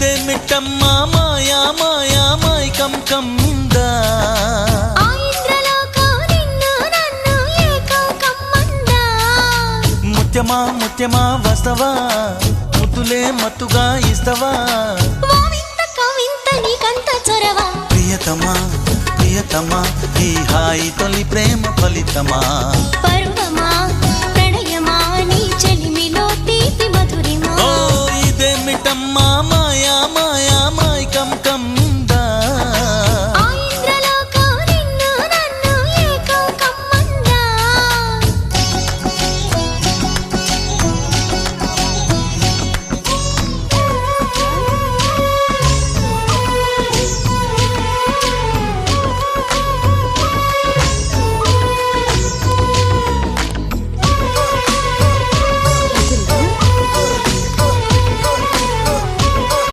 ఇదేమిటమ్మా మాయా మాయా మైకం కమ్మిందా ముత్యమా ముత్యమా వస్తవా ముద్దులే మత్తుగా ఇస్తవా ప్రియతమా ప్రియతమా ఈ హాయి తొలి ప్రేమ ఫలితమా పరువమా ప్రణయమా నీ చెలిమిలో తీపి మధురిమా ఓ ఇదేమిటమ్మా